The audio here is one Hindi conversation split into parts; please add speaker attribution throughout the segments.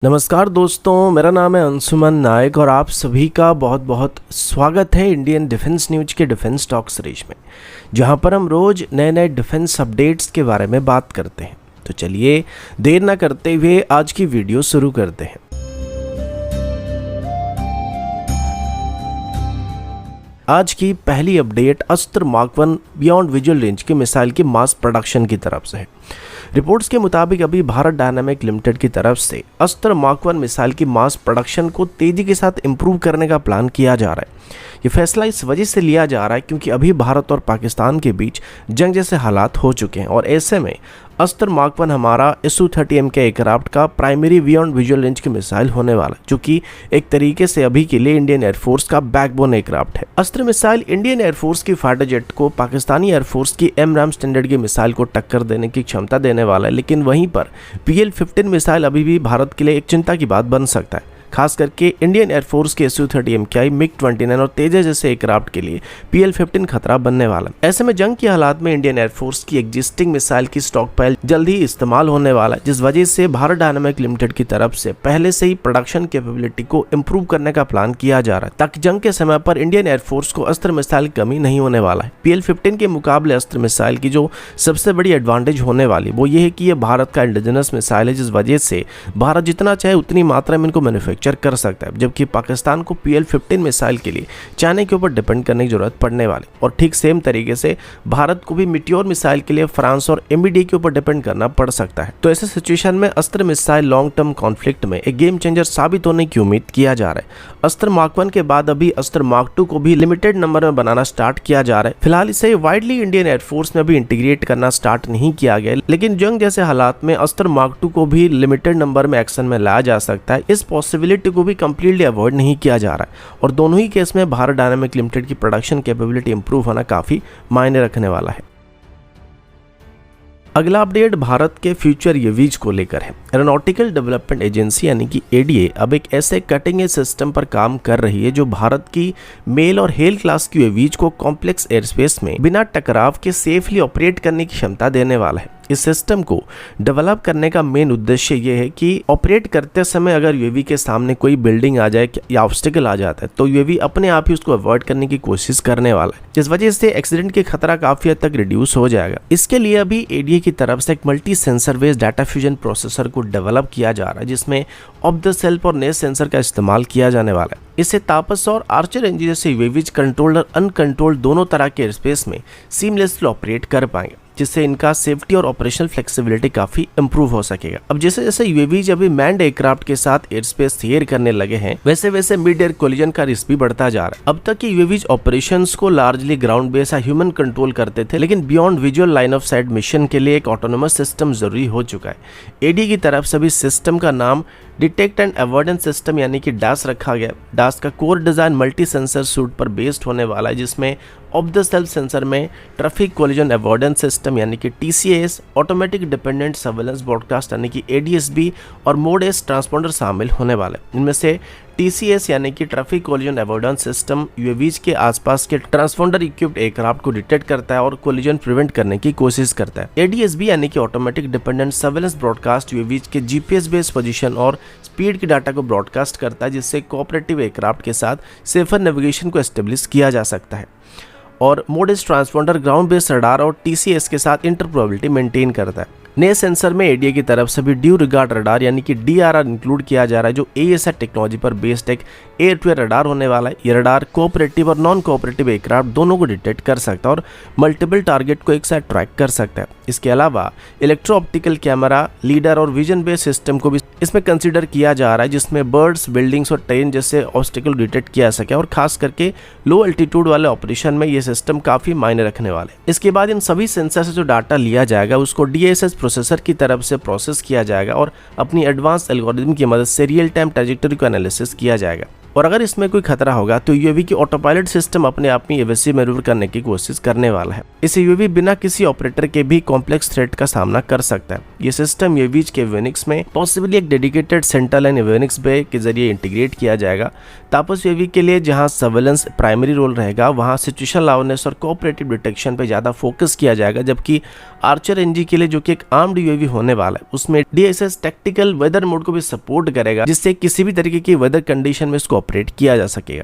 Speaker 1: नमस्कार दोस्तों, मेरा नाम है अंशुमन नायक और आप सभी का बहुत बहुत स्वागत है इंडियन डिफेंस न्यूज के डिफेंस टॉक सीरीज में, जहां पर हम रोज नए नए डिफेंस अपडेट्स के बारे में बात करते हैं। तो चलिए देर ना करते हुए आज की वीडियो शुरू करते हैं। आज की पहली अपडेट अस्त्र मार्क 1 बियॉन्ड विजुअल रेंज की मिसाइल की मास प्रोडक्शन की तरफ से है। रिपोर्ट्स के मुताबिक अभी भारत डायनामिक लिमिटेड की तरफ से अस्त्र मार्क 1 मिसाइल की मास प्रोडक्शन को तेजी के साथ इंप्रूव करने का प्लान किया जा रहा है। ये फैसला इस वजह से लिया जा रहा है क्योंकि अभी भारत और पाकिस्तान के बीच जंग जैसे हालात हो चुके हैं और ऐसे में अस्त्र मार्क 1 हमारा Su-30M के एयरक्राफ्ट का प्राइमरी बियॉन्ड विजुअल रेंज की मिसाइल होने वाला है, जो कि एक तरीके से अभी के लिए इंडियन एयरफोर्स का बैकबोन एयरक्राफ्ट है। अस्त्र मिसाइल इंडियन एयरफोर्स की फाइटर जेट को पाकिस्तानी एयरफोर्स की AMRAAM स्टैंडर्ड की मिसाइल को टक्कर देने की क्षमता देने वाला है, लेकिन वहीं पर PL-15 मिसाइल अभी भी भारत के लिए एक चिंता की बात बन सकता है, खास करके इंडियन एयरफोर्स के Su-30M MKI, MiG-29 और तेजस जैसे एयरक्राफ्ट के लिए PL-15 खतरा बनने वाला है। ऐसे में जंग के हालात में इंडियन एयरफोर्स की एग्जिस्टिंग मिसाइल की स्टॉक पाइल जल्द ही इस्तेमाल होने वाला है, जिस वजह से भारत डायनामिक लिमिटेड की तरफ से पहले से ही प्रोडक्शन कैपेबिलिटी को इंप्रूव करने का प्लान किया जा रहा है, ताकि जंग के समय पर इंडियन एयरफोर्स को अस्त्र मिसाइल की कमी नहीं होने वाला है। PL-15 के मुकाबले अस्त्र मिसाइल की जो सबसे बड़ी एडवांटेज होने वाली वो ये है कि ये भारत का इंडिजिनस मिसाइल है, जिस वजह से भारत जितना चाहे उतनी मात्रा में इनको मैन्युफैक्चर कर सकता है, जबकि पाकिस्तान को PL-15 मिसाइल के लिए चाइना के ऊपर डिपेंड करने की जरूरत पड़ने वाली। और ठीक सेम तरीके से भारत को भी मिटियोर मिसाइल के लिए फ्रांस और MBDA के ऊपर डिपेंड करना पड़ सकता है। तो ऐसे सिचुएशन में अस्त्र मिसाइल लॉन्ग टर्म कॉन्फ्लिक्ट में एक गेम चेंजर साबित होने की उम्मीद किया जा रहा है। अस्त्र मार्क 1 के बाद अभी अस्त्र मार्क 2 को भी लिमिटेड नंबर में बनाना स्टार्ट किया जा रहा है। फिलहाल इसे वाइडली इंडियन एयरफोर्स में भी इंटीग्रेट करना स्टार्ट नहीं किया गया, लेकिन जंग जैसे हालात में अस्त्र मार्क 2 को भी लिमिटेड नंबर में एक्शन में लाया जा सकता है। इस पॉसिबिलिटी को भी कंप्लीटली अवॉइड नहीं किया जा रहा है और दोनों ही केस में भारत डायनामिक लिमिटेड की प्रोडक्शन कैपेबिलिटी इंप्रूव होना काफी मायने रखने वाला है। अगला अपडेट भारत के फ्यूचर यूएवीज को लेकर है। एरोनॉटिकल डेवलपमेंट एजेंसी यानी कि ADA अब एक ऐसे कटिंग एज सिस्टम पर काम कर रही है जो भारत की मेल और हेल क्लास की यूएवीज को कॉम्प्लेक्स एयरस्पेस में बिना टकराव के सेफली ऑपरेट करने की क्षमता देने वाला है। इस सिस्टम को डेवलप करने का मेन उद्देश्य ये है कि ऑपरेट करते समय अगर यूएवी के सामने कोई बिल्डिंग आ जाए या ऑब्स्टिकल आ जाता है तो यूएवी अपने आप ही उसको अवॉइड करने की कोशिश करने वाला है, जिस वजह से एक्सीडेंट के खतरा काफी हद तक रिड्यूस हो जाएगा। इसके लिए अभी ADA की तरफ से एक multi sensor based data fusion processor को डेवलप किया जा रहा है, जिसमें ऑफ द सेल्फ और नेस सेंसर का इस्तेमाल किया जाने वाला है। इससे तापस और आर्चर एनजी जैसे यूएवीज कंट्रोल्ड और अनकंट्रोल्ड दोनों तरह के एयरस्पेस में सीमलेसली ऑपरेट कर पाएंगे, जिससे इनका सेफ्टी और ऑपरेशनल फ्लेक्सिबिलिटी काफी इंप्रूव हो सकेगा। अब जैसे जैसे यूएवीज अभी मैन्ड एयरक्राफ्ट के साथ एयरस्पेस शेयर करने लगे हैं, वैसे वैसे मिड एयर कोलिजन का रिस्क भी बढ़ता जा रहा है। अब तक की यूएवीज ऑपरेशंस को लार्जली ग्राउंड बेस या ह्यूमन कंट्रोल करते थे, लेकिन beyond visual line of site mission के लिए एक ऑटोनोमस सिस्टम जरूरी हो चुका है। ADA की तरफ से भी सिस्टम का नाम डिटेक्ट एंड अवॉइडेंस सिस्टम यानी कि DAS रखा गया। DAS का core design multi sensor suit पर बेस्ड होने वाला है, जिसमें ऑफ द सेल्फ सेंसर में ट्रैफिक कोलिजन अवॉइडेंस सिस्टम यानी कि TCAS, automatic dependent surveillance broadcast यानी कि ADSB और मोड एस ट्रांसपोंडर शामिल होने वाले। इनमें से TCAS यानी कि traffic collision avoidance system UAVs के आसपास के ट्रांसपोंडर इक्विप्ड एयरक्राफ्ट को डिटेक्ट करता है और कोलिजन प्रिवेंट करने की कोशिश करता है। ADSB यानी कि automatic dependent surveillance broadcast UAVs के GPS बेस्ड पोजीशन और स्पीड के डाटा को ब्रॉडकास्ट करता है, जिससे कोऑपरेटिव एयरक्राफ्ट के साथ सेफर नेविगेशन को एस्टेब्लिश किया जा सकता है। और मोडेस ट्रांसपोंडर ग्राउंड बेस्ड रडार और TCAS के साथ इंटरप्रोबेबिलिटी मेंटेन करता है। नए सेंसर में ADA की तरफ से भी ड्यू रिगार्ड रडार यानी कि DRR इंक्लूड किया जा रहा है, जो AESA टेक्नोलॉजी पर बेस्ड एक एयर टू एयर रडार होने वाला है। ये रडार कोऑपरेटिव और नॉन कोऑपरेटिव एयरक्राफ्ट दोनों को डिटेक्ट कर सकता है और मल्टीपल टारगेट को एक साथ ट्रैक कर सकता है। इसके अलावा इलेक्ट्रो ऑप्टिकल कैमरा, लीडर और विजन बेस्ड सिस्टम को भी इसमें कंसीडर किया जा रहा है, जिसमें बर्ड्स, बिल्डिंग्स और ट्रेन जैसे ऑब्स्टिकल डिटेक्ट किया सके और खास करके लो अल्टीट्यूड वाले ऑपरेशन में ये सिस्टम काफी मायने रखने वाले। इसके बाद इन सभी सेंसर से जो डाटा लिया जाएगा उसको DSS प्रोसेसर की तरफ से प्रोसेस किया जाएगा और अपनी एडवांस एल्गोरिथम की मदद से रियल टाइम ट्रैजेक्टरी को एनालिसिस किया जाएगा। और अगर इसमें कोई खतरा होगा तो यूएवी की ऑटो पायलट सिस्टम अपने आप में एवरेज मैन्यूवर करने की कोशिश करने वाला है। इस यूएवी बिना किसी ऑपरेटर के भी कॉम्प्लेक्स थ्रेट का सामना कर सकता है। ये सिस्टम यूएवीज के एवियोनिक्स में पॉसिबली एक डेडिकेटेड सेंट्रल लाइन एवियोनिक्स बे के जरिए इंटीग्रेट किया जाएगा। तापस यूएवी के लिए जहां सर्वेलेंस प्राइमरी रोल रहेगा वहां सिचुएशनल अवेयरनेस और कोऑपरेटिव डिटेक्शन पे ज्यादा फोकस किया जाएगा, जबकि आर्चर एनजी के लिए जो कि एक आर्म्ड यूएवी होने वाला है उसमें डीएसएस टैक्टिकल वेदर मोड को भी सपोर्ट करेगा, जिससे किसी भी तरीके की वेदर कंडीशन में इसको ऑपरेट किया जा सकेगा।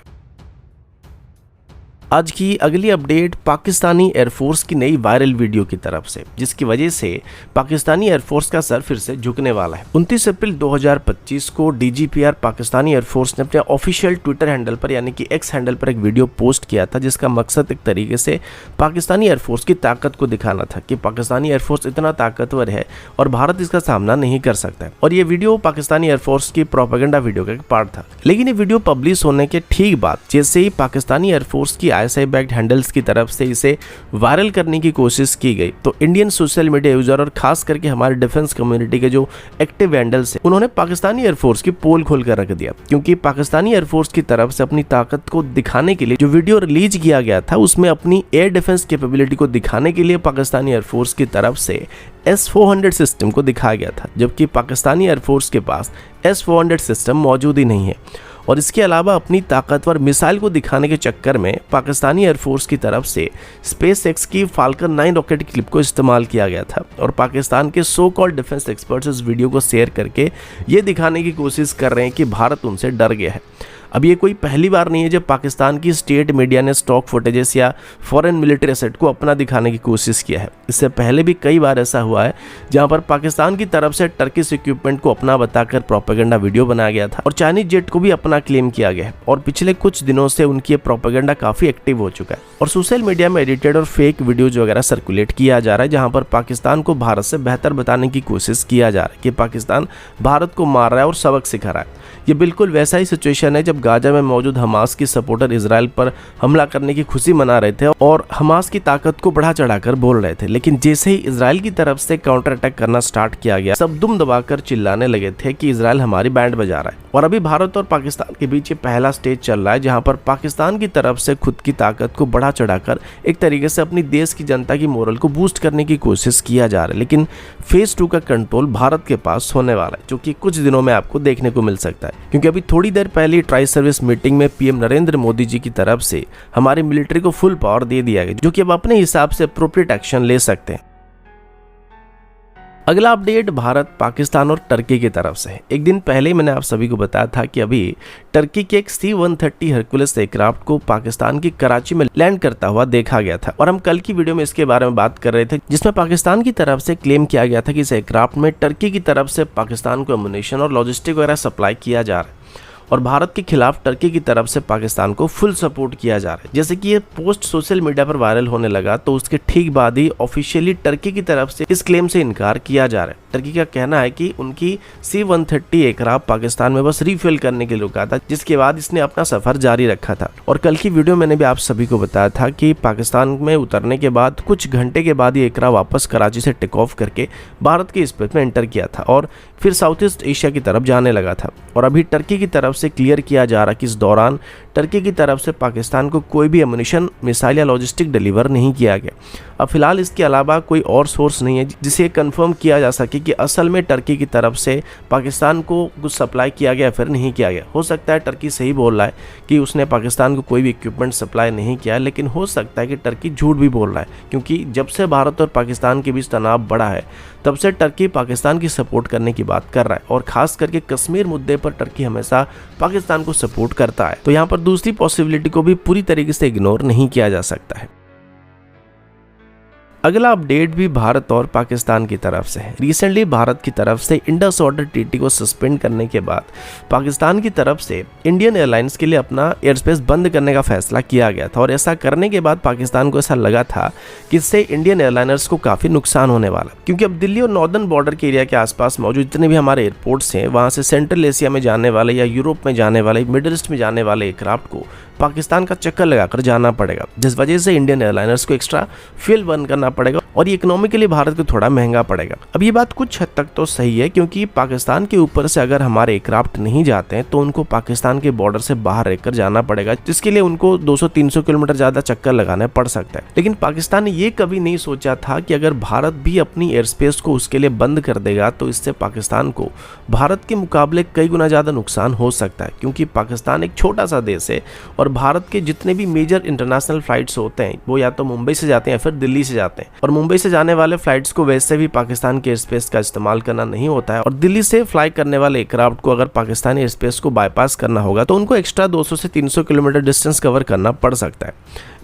Speaker 1: आज की अगली अपडेट पाकिस्तानी एयरफोर्स की नई वायरल वीडियो की तरफ से, जिसकी वजह से पाकिस्तानी एयरफोर्स का सर फिर से झुकने वाला है। 29 अप्रैल 2025 को डीजीपीआर पाकिस्तानी एयरफोर्स ने अपने ऑफिशियल ट्विटर हैंडल पर यानी कि एक्स हैंडल पर एक वीडियो पोस्ट किया था, जिसका मकसद एक तरीके से पाकिस्तानी एयरफोर्स की ताकत को दिखाना था कि पाकिस्तानी एयरफोर्स इतना ताकतवर है और भारत इसका सामना नहीं कर सकता है। और ये वीडियो पाकिस्तानी एयरफोर्स की प्रोपेगेंडा वीडियो का एक पार्ट था। लेकिन ये वीडियो पब्लिश होने के ठीक बाद जैसे ही पाकिस्तानी एयरफोर्स की ISI बैक्ड हैंडल्स की तरफ से इसे वायरल करने की कोशिश की गई, तो इंडियन सोशल मीडिया यूजर और खास करके हमारे डिफेंस कम्युनिटी के जो एक्टिव हैंडल्स हैं उन्होंने पाकिस्तानी एयरफोर्स की पोल खोल कर रख दिया, क्योंकि पाकिस्तानी एयरफोर्स की तरफ से अपनी ताकत को दिखाने के लिए जो वीडियो रिलीज किया गया था उसमें अपनी एयर डिफेंस कैपेबिलिटी को दिखाने के लिए पाकिस्तानी एयरफोर्स की तरफ से S-400 सिस्टम को दिखाया गया था, जबकि पाकिस्तानी एयरफोर्स के पास S-400 सिस्टम मौजूद ही नहीं है। और इसके अलावा अपनी ताकतवर मिसाइल को दिखाने के चक्कर में पाकिस्तानी एयरफोर्स की तरफ से SpaceX की फाल्कन 9 रॉकेट क्लिप को इस्तेमाल किया गया था। और पाकिस्तान के सो कॉल्ड डिफेंस एक्सपर्ट्स इस वीडियो को शेयर करके ये दिखाने की कोशिश कर रहे हैं कि भारत उनसे डर गया है। अब ये कोई पहली बार नहीं है जब पाकिस्तान की स्टेट मीडिया ने स्टॉक फुटेजेस या फॉरेन मिलिट्री एसेट को अपना दिखाने की कोशिश किया है। इससे पहले भी कई बार ऐसा हुआ है जहां पर पाकिस्तान की तरफ से टर्किश इक्विपमेंट को अपना बताकर प्रोपेगेंडा वीडियो बनाया गया था और चाइनीज जेट को भी अपना क्लेम किया गया है। और पिछले कुछ दिनों से उनकी ये प्रोपेगेंडा काफी एक्टिव हो चुका है और सोशल मीडिया में एडिटेड और फेक वीडियोज वगैरह सर्कुलेट किया जा रहा है, जहाँ पर पाकिस्तान को भारत से बेहतर बताने की कोशिश किया जा रहा है कि पाकिस्तान भारत को मार रहा है और सबक सिखा रहा है। ये बिल्कुल वैसा ही सिचुएशन है जब गाजा में मौजूद हमास की सपोर्टर इजराइल पर हमला करने की खुशी मना रहे थे और हमास की ताकत को बढ़ा चढ़ाकर बोल रहे थे, लेकिन जैसे ही इजराइल की तरफ से काउंटर अटैक करना स्टार्ट किया गया सब दुम दबाकर चिल्लाने लगे थे कि इजराइल हमारी बैंड बजा रहा है। और अभी भारत और पाकिस्तान के बीच ये पहला स्टेज चल रहा है जहां पर पाकिस्तान की तरफ से खुद की ताकत को बढ़ा चढ़ाकर एक तरीके से अपनी देश की जनता की मोरल को बूस्ट करने की कोशिश किया जा रहा है। लेकिन फेज 2 का कंट्रोल भारत के पास होने वाला है, जो कि कुछ दिनों में आपको देखने को मिल सकता है, क्योंकि अभी थोड़ी देर पहले ट्राई सर्विस मीटिंग में पीएम नरेंद्र मोदी जी की तरफ से हमारी मिलिट्री को फुल पावर दे दिया गया, जो कि अब अपने हिसाब से अप्रोप्रिएट एक्शन ले सकते हैं। अगला अपडेट भारत, पाकिस्तान और टर्की की तरफ से है। एक दिन पहले मैंने आप सभी को बताया था कि अभी टर्की के एक C-130 हरकुलस एयरक्राफ्ट को पाकिस्तान की कराची में लैंड करता हुआ देखा गया था और हम कल की वीडियो में इसके बारे में बात कर रहे थे, जिसमें पाकिस्तान की तरफ से क्लेम किया गया था कि इस एयरक्राफ्ट में टर्की की तरफ से पाकिस्तान को एमुनेशन और लॉजिस्टिक वगैरह सप्लाई किया जा रहा है और भारत के खिलाफ टर्की की तरफ से पाकिस्तान को फुल सपोर्ट किया जा रहा है। जैसे कि ये पोस्ट सोशल मीडिया पर वायरल होने लगा तो उसके ठीक बाद ही ऑफिशियली टर्की की तरफ से इस क्लेम से इनकार किया जा रहा है। टर्की का कहना है कि उनकी C-130 एयरक्राफ्ट पाकिस्तान में बस रिफ्यूल करने के लिए रुका था, जिसके बाद इसने अपना सफर जारी रखा था। और कल की वीडियो मैंने भी आप सभी को बताया था कि पाकिस्तान में उतरने के बाद कुछ घंटे के बाद ये एयरक्राफ्ट वापस कराची से टेक ऑफ करके भारत के स्पेस में एंटर किया था और फिर साउथ ईस्ट एशिया की तरफ जाने लगा था। और अभी टर्की की तरफ से क्लियर किया जा रहा कि इस दौरान टर्की की तरफ से पाकिस्तान को कोई भी एमुनिशन, मिसाइल या लॉजिस्टिक डिलीवर नहीं किया गया। अब फिलहाल इसके अलावा कोई और सोर्स नहीं है जिसे कंफर्म किया जा सके कि असल में टर्की की तरफ से पाकिस्तान को कुछ सप्लाई किया गया फिर नहीं किया गया। हो सकता है टर्की सही बोल रहा है कि उसने पाकिस्तान को कोई भी इक्विपमेंट सप्लाई नहीं किया, लेकिन हो सकता है कि टर्की झूठ भी बोल रहा है, क्योंकि जब से भारत और पाकिस्तान के बीच तनाव बढ़ा है तब से टर्की पाकिस्तान की सपोर्ट करने की बात कर रहा है और खास करके कश्मीर मुद्दे पर टर्की हमेशा पाकिस्तान को सपोर्ट करता है। तो यहाँ पर दूसरी पॉसिबिलिटी को भी पूरी तरीके से इग्नोर नहीं किया जा सकता है। अगला अपडेट भी भारत और पाकिस्तान की तरफ से है। रिसेंटली भारत की तरफ से इंडस वाटर ट्रीटी को सस्पेंड करने के बाद पाकिस्तान की तरफ से इंडियन एयरलाइंस के लिए अपना एयर स्पेस बंद करने का फैसला किया गया था और ऐसा करने के बाद पाकिस्तान को ऐसा लगा था कि इससे इंडियन एयरलाइनर्स को काफ़ी नुकसान होने वाला, क्योंकि अब दिल्ली और नॉर्दर्न बॉर्डर के एरिया के आसपास मौजूद जितने भी हमारे एयरपोर्ट्स हैं वहाँ से सेंट्रल एशिया में जाने वाले या यूरोप में जाने वाले, मिडिल ईस्ट में जाने वाले एयरक्राफ्ट को पाकिस्तान का चक्कर लगाकर जाना पड़ेगा, जिस वजह से इंडियन एयरलाइनर्स को एक्स्ट्रा फ्यूल बर्न करना पड़ेगा और ये इकोनॉमिकली भारत को थोड़ा महंगा पड़ेगा। अब ये बात कुछ हद तक तो सही है, क्योंकि पाकिस्तान के ऊपर से अगर हमारे एयरक्राफ्ट नहीं जाते हैं तो उनको पाकिस्तान के बॉर्डर से बाहर रहकर जाना पड़ेगा, जिसके लिए उनको 200-300 किलोमीटर ज़्यादा चक्कर लगाने पड़ सकता है। लेकिन पाकिस्तान ने ये कभी नहीं सोचा था कि अगर भारत भी अपनी एयर स्पेस को उसके लिए बंद कर देगा तो इससे पाकिस्तान को भारत के मुकाबले कई गुना ज़्यादा नुकसान हो सकता है, क्योंकि पाकिस्तान एक छोटा सा देश है और भारत के जितने भी मेजर इंटरनेशनल फ्लाइट्स होते हैं वो या तो मुंबई से जाते हैं या फिर दिल्ली से जाते हैं, और मुंबई से जाने वाले फ्लाइट्स को वैसे भी पाकिस्तान के एयर स्पेस का इस्तेमाल करना नहीं होता है, और दिल्ली से फ्लाई करने वाले एयरक्राफ्ट को अगर पाकिस्तानी एयर स्पेस को बाईपास करना होगा तो उनको एक्स्ट्रा 200 से 300 किलोमीटर डिस्टेंस कवर करना पड़ सकता है।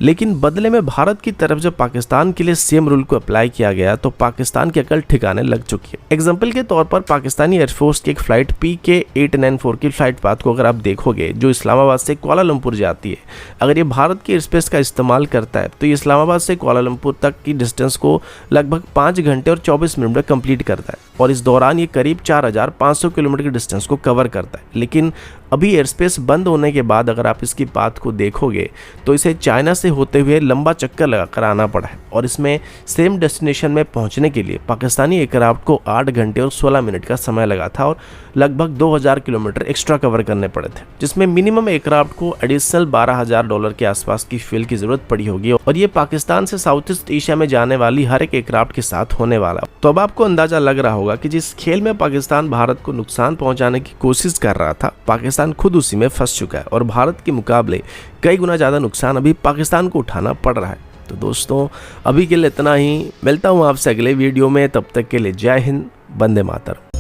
Speaker 1: लेकिन बदले में भारत की तरफ जब पाकिस्तान के लिए सेम रूल को अप्लाई किया गया तो पाकिस्तान की अकल ठिकाने लग चुकी है। एग्जाम्पल के तौर पर पाकिस्तानी एयरफोर्स की एक फ्लाइट PK-894 की फ्लाइट पाथ को अगर आप देखोगे, जो इस्लामाबाद से कुआलालंपुर जाती है, अगर ये भारत के एयर स्पेस का इस्तेमाल करता है तो ये इस्लामाबाद से कुआलालंपुर तक की डिस्टेंस को लगभग 5 घंटे और 24 मिनट में कंप्लीट करता है, और इस दौरान ये करीब 4500 किलोमीटर की डिस्टेंस को कवर करता है। लेकिन अभी एयर स्पेस बंद होने के बाद अगर आप इसकी पाथ को देखोगे तो इसे चाइना से होते हुए लंबा चक्कर लगाकर आना पड़ा है, और इसमें सेम डेस्टिनेशन में पहुंचने के लिए पाकिस्तानी एयरक्राफ्ट को 8 घंटे और 16 मिनट का समय लगा था, और लगभग 2000 किलोमीटर एक्स्ट्रा कवर करने पड़े थे, जिसमें मिनिमम एयरक्राफ्ट को एडिशनल $12,000 के आसपास की फ्यूल की जरूरत पड़ी होगी, और ये पाकिस्तान से साउथ ईस्ट एशिया में जाने वाली हर एक एयरक्राफ्ट के साथ होने वाला। तो अब आपको अंदाजा लग रहा होगा कि जिस खेल में पाकिस्तान भारत को नुकसान पहुंचाने की कोशिश कर रहा था, पाकिस्तान खुद उसी में फंस चुका है, और भारत के मुकाबले कई गुना ज्यादा नुकसान अभी पाकिस्तान को उठाना पड़ रहा है। तो दोस्तों, अभी के लिए इतना ही। मिलता हूं आपसे अगले वीडियो में, तब तक के लिए जय हिंद, वंदे मातरम।